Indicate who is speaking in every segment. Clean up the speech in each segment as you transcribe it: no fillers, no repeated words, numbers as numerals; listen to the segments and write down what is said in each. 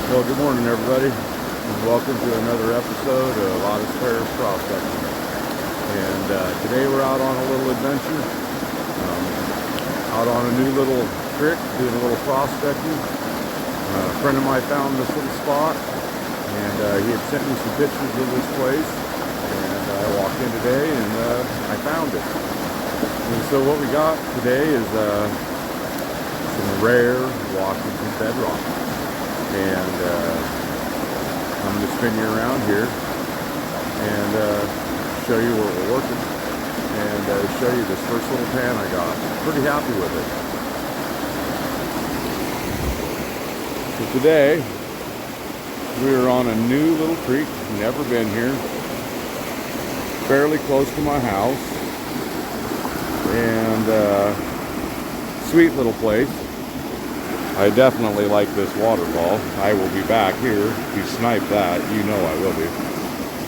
Speaker 1: Well, good morning, everybody, and welcome to another episode of Honest Parish Prospecting. And today we're out on a little adventure, out on a new little creek, doing a little prospecting. A friend of mine found this little spot, and he had sent me some pictures of this place, and I walked in today and I found it. And so what we got today is some rare Washington bedrock. And I'm going to spin you around here and show you where we're working and show you this first little pan I got. Pretty happy with it. So today we are on a new little creek, never been here, fairly close to my house, and sweet little place. I definitely like this waterfall. I will be back here to snipe that. You know I will be.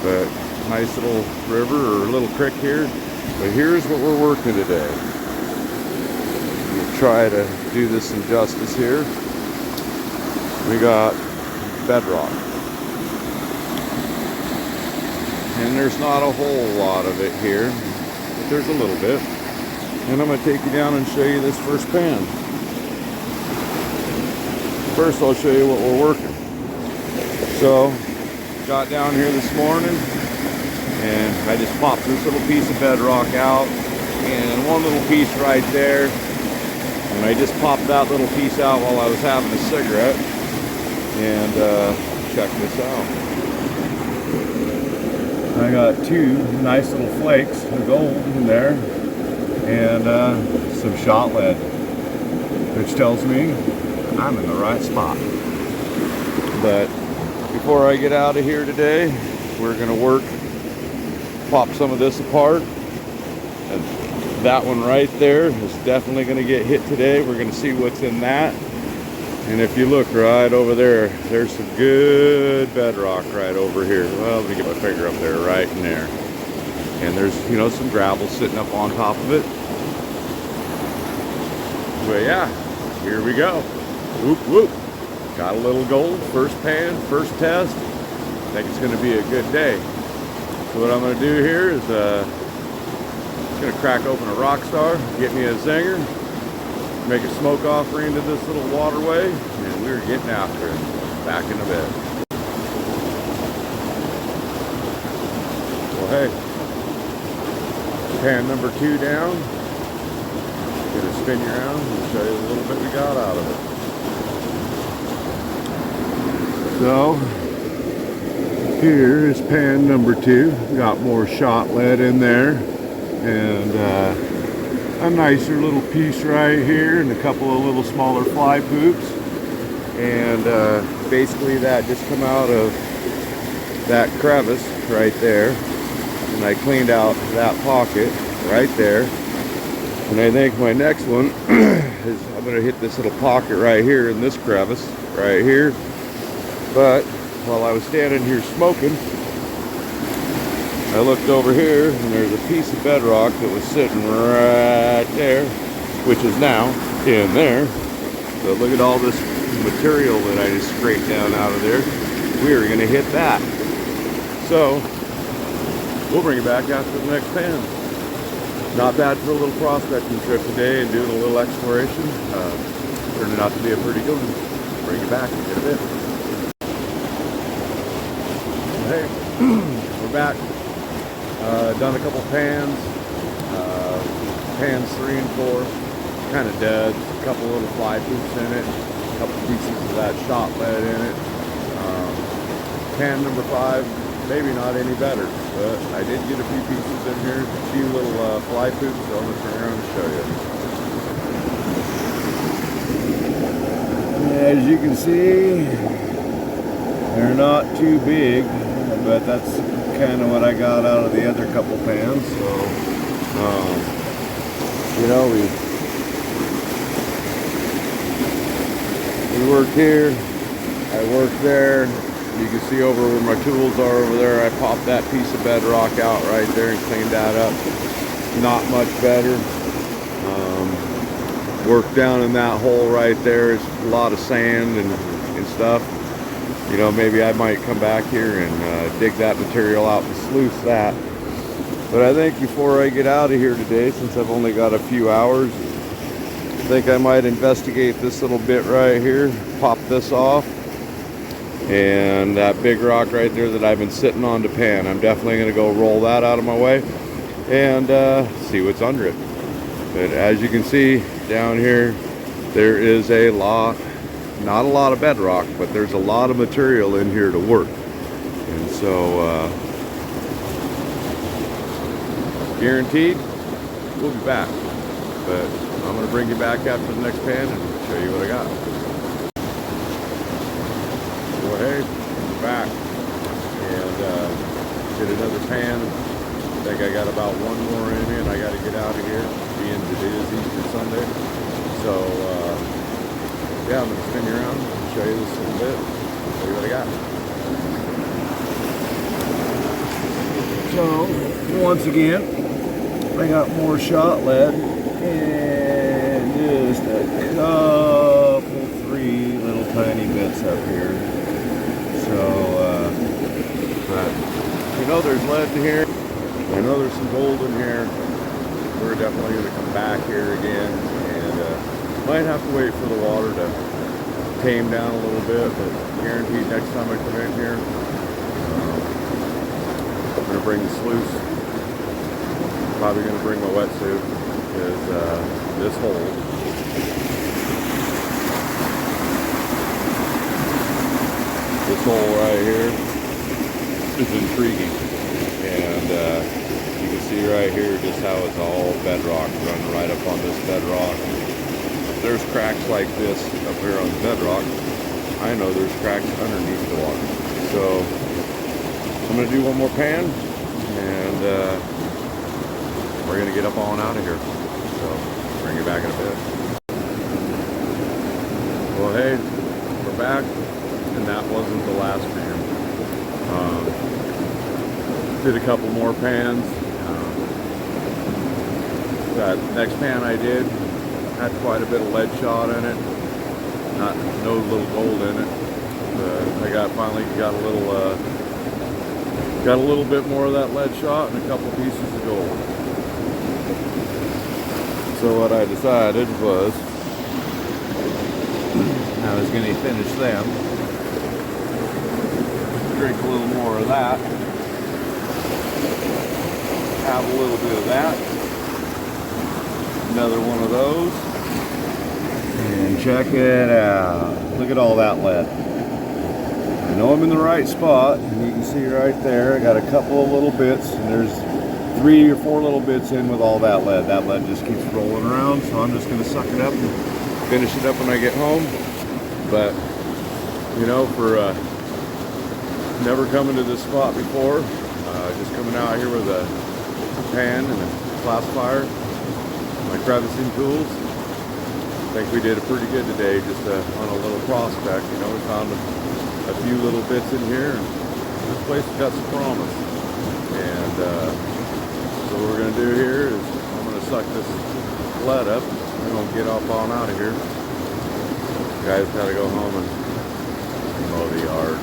Speaker 1: But nice little river or little creek here. But here's what we're working today. We'll try to do this some justice here. We got bedrock. And there's not a whole lot of it here, but there's a little bit. And I'm going to take you down and show you this first pan. First, I'll show you what we're working. So, got down here this morning, and I just popped this little piece of bedrock out, and one little piece right there, and I just popped that little piece out while I was having a cigarette, and check this out. I got two nice little flakes of gold in there, and some shot lead, which tells me I'm in the right spot. But before I get out of here today, we're going to pop some of this apart. And that one right there is definitely going to get hit today. We're going to see what's in that. And if you look right over there, there's some good bedrock right over here. Well, let me get my finger up there, right in there. And there's, some gravel sitting up on top of it. But yeah, here we go. Whoop, whoop. Got a little gold, first pan, first test. I think it's going to be a good day. So what I'm going to do here is going to crack open a rock star, get me a zinger, make a smoke offering to this little waterway, and we're getting after it. Back in a bit. Well, hey, pan number 2 down. Gonna spin you around and show you a little bit we got out of it. So, here is pan number 2. Got more shot lead in there, and a nicer little piece right here, and a couple of little smaller fly poops. And basically that just come out of that crevice right there, and I cleaned out that pocket right there. And I think my next one is I'm going to hit this little pocket right here in this crevice right here. But while I was standing here smoking, I looked over here and there's a piece of bedrock that was sitting right there, which is now in there. But look at all this material that I just scraped down out of there. We are going to hit that. So we'll bring it back after the next pan. Not bad for a little prospecting trip today and doing a little exploration. Turned out to be a pretty good one. Bring it back in a bit. Hey, we're back. Done a couple pans. Pans 3 and 4, kind of dead. A couple little fly poops in it. A couple pieces of that shot lead in it. Pan number 5, maybe not any better, but I did get a few pieces in here. A few little fly poops, so I'm going to turn around and show you. As you can see, they're not too big, but that's kind of what I got out of the other couple pans. So, we worked here, I worked there. You can see over where my tools are over there, I popped that piece of bedrock out right there and cleaned that up. Not much better. Work down in that hole right there is a lot of sand and stuff. you know, maybe I might come back here and dig that material out and sluice that. But I think before I get out of here today, since I've only got a few hours, I think I might investigate this little bit right here, pop this off, and that big rock right there that I've been sitting on to pan. I'm definitely going to go roll that out of my way and see what's under it. But as you can see down here, there is a lot, not a lot of bedrock, but there's a lot of material in here to work. And so guaranteed we'll be back, but I'm going to bring you back after the next pan and show you what I got. Well, hey, we're back, and did another pan. I think I got about one more in me, and I got to get out of here, being today is Easter Sunday. So yeah, I'm going to spin you around and show you this a little bit, show you what I got. So once again, I got more shot lead and just a couple, 3 little tiny bits up here. So, but you know, there's lead in here. I know there's some gold in here. We're definitely going to come back here again, and might have to wait for the water to tame down a little bit, but guaranteed next time I come in here, I'm going to bring the sluice. Probably going to bring my wetsuit, because this hole right here is intriguing, and you can see right here just how it's all bedrock, running right up on this bedrock. If there's cracks like this up here on the bedrock, I know there's cracks underneath the water. So I'm going to do one more pan, and we're going to get up on out of here. So bring you back in a bit. Well, hey, we're back, and that wasn't the last pan. Did a couple more pans. That next pan I did had quite a bit of lead shot in it. No little gold in it. I finally got a little bit more of that lead shot and a couple pieces of gold. So what I decided was I was going to finish them. Drink a little more of that. Have a little bit of that. Another one of those. And check it out. Look at all that lead. I know I'm in the right spot, and you can see right there I got a couple of little bits, and there's 3 or 4 little bits in with all that lead. That lead just keeps rolling around, so I'm just going to suck it up and finish it up when I get home. But you know, for never coming to this spot before, just coming out here with a pan and a classifier, my crevicing tools, I think we did a pretty good today, just on a little prospect. You know, we found a few little bits in here, and this place has got some promise. And so what we're going to do here is I'm going to suck this lead up. We're going to get up on out of here. You guys got to go home and mow the yard.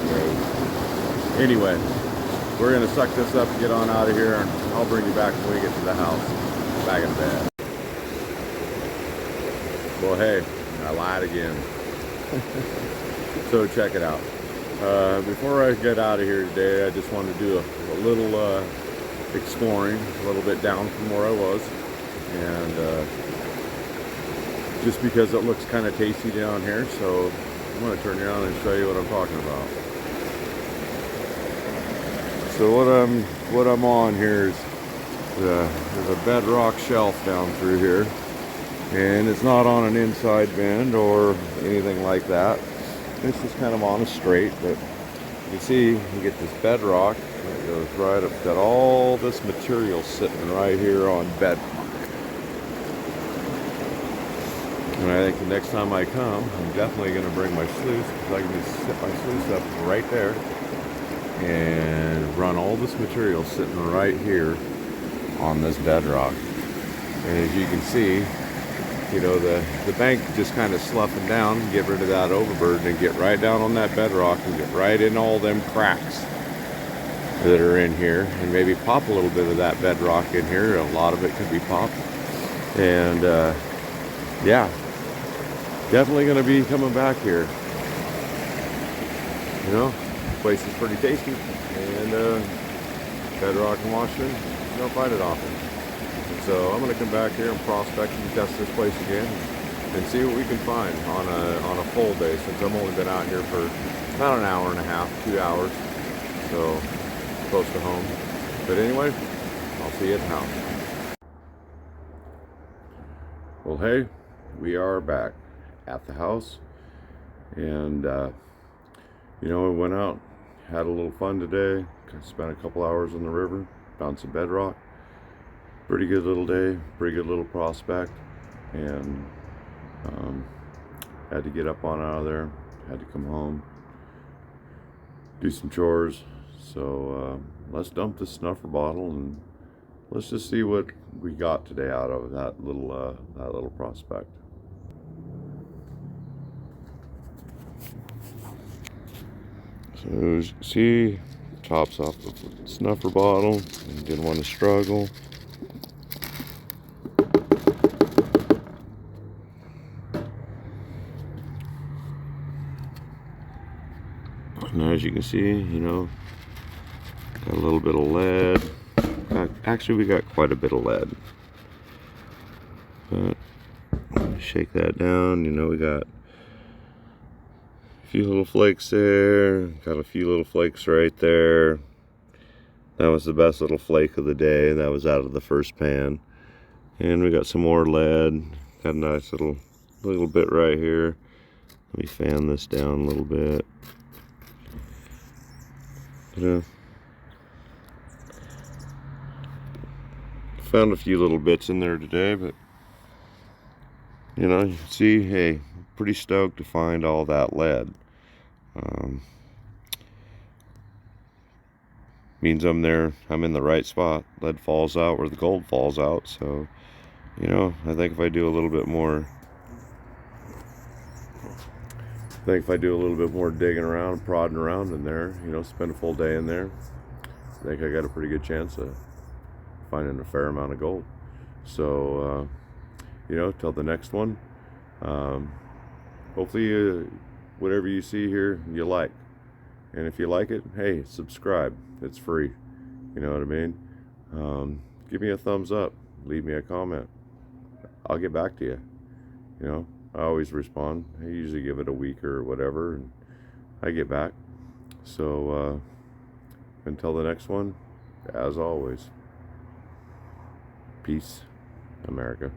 Speaker 1: Okay. Anyway, we're going to suck this up and get on out of here, and I'll bring you back when we get to the house, back in bed. Well, hey, I lied again. So check it out. Before I get out of here today, I just wanted to do a little exploring, a little bit down from where I was, and just because it looks kind of tasty down here, so I'm going to turn around and show you what I'm talking about. So what I'm on here is there's a bedrock shelf down through here, and it's not on an inside bend or anything like that. It's just kind of on a straight, but you can see you get this bedrock that goes right up. Got all this material sitting right here on bedrock. And I think the next time I come, I'm definitely going to bring my sluice, because I can just set my sluice up right there and run all this material sitting right here on this bedrock. And as you can see, you know, the the bank just kind of sloughing down, get rid of that overburden and get right down on that bedrock and get right in all them cracks that are in here, and maybe pop a little bit of that bedrock in here. A lot of it could be popped. And yeah, definitely going to be coming back here. You know, the place is pretty tasty, and bedrock in Washington, you don't find it often. So I'm going to come back here and prospect and test this place again and see what we can find on a full day, since I've only been out here for about an hour and a half, 2 hours, so close to home. But anyway, I'll see you at the house. Well, hey, we are back at the house, and you know, we went out, had a little fun today, spent a couple hours on the river, found some bedrock. Pretty good little day, pretty good little prospect, and had to get up on out of there, had to come home, do some chores. So let's dump this snuffer bottle and let's just see what we got today out of that little prospect. So see, tops off the snuffer bottle, and didn't want to struggle. And as you can see, you know, got a little bit of lead. Actually, we got quite a bit of lead. But shake that down, you know, we got a few little flakes there, got a few little flakes right there. That was the best little flake of the day. That was out of the first pan. And we got some more lead. Got a nice little bit right here. Let me fan this down a little bit. Yeah. Found a few little bits in there today, but you know, you can see, hey, pretty stoked to find all that lead. Means I'm in the right spot. Lead falls out where the gold falls out. So, you know, I think if I do a little bit more digging around, prodding around in there, you know, spend a full day in there, I think I got a pretty good chance of finding a fair amount of gold. So, you know, till the next one, hopefully whatever you see here, you like. And if you like it, hey, subscribe. It's free. You know what I mean? Give me a thumbs up. Leave me a comment. I'll get back to you. You know, I always respond. I usually give it a week or whatever, and I get back. So until the next one, as always, peace, America.